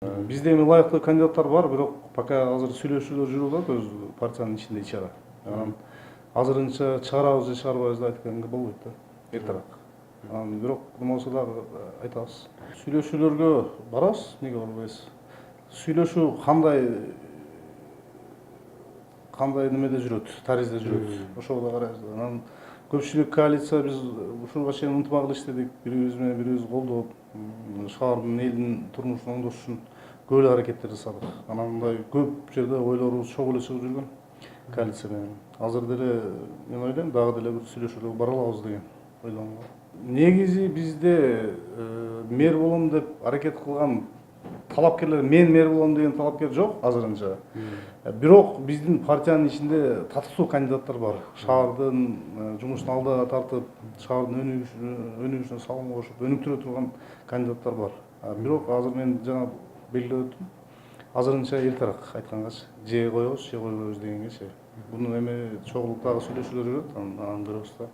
Бизде эми ылайыктуу кандидаттар бар, бирок пока азыр сүйлөшүүлөр жүрүп атат өз партиянын ичинде ичара. Анан азырынча чыгарабыз же чыгарбайбыз деп айтканга болбойт да, эртерээк. Анан бирок ким болсо дагы айтабыз. Сүйлөшүүлөргө барабыз, эмнеге барбайбыз? Сүйлөшүү кандай немеде жүрөт, таризде жүрөт. Ошого да карайбыз. Анан көпчүлүк коалиция биз ушуга чейин ынтымак эле иштедик, бирибиз менен бирибиз колдоп, шаардын элдин турмушун оңдош үчүн көп эле аракеттер жасадык. Анан мындай көп жерде ойлорубуз чогуу эле чыгып жүргөн коалиция менен. Азыр деле мен ойлойм дагы деле бир сүйлөшүүлөргө бара алабыз деген ойдомун. Негизи бизде мэр болом деп аракет кылган талапкерлер, мен мэр болом деген талапкер жок азырынча. Бирок биздин партиянын ичинде татыктуу кандидаттар бар. Шаардын жумушун алдыга тартып, шаардын өнүгүшүнө салым кошуп, өнүктүрө турган кандидаттар бар. Бирок азыр мен жана белгилеп өттүм. Азырынча эртерээк айткангачы, же коебуз, же койбойбуз дегенгечи. Бунун эми чогулуп дагы сүйлөшүүлөр жүрөт, анан көрөбүз да.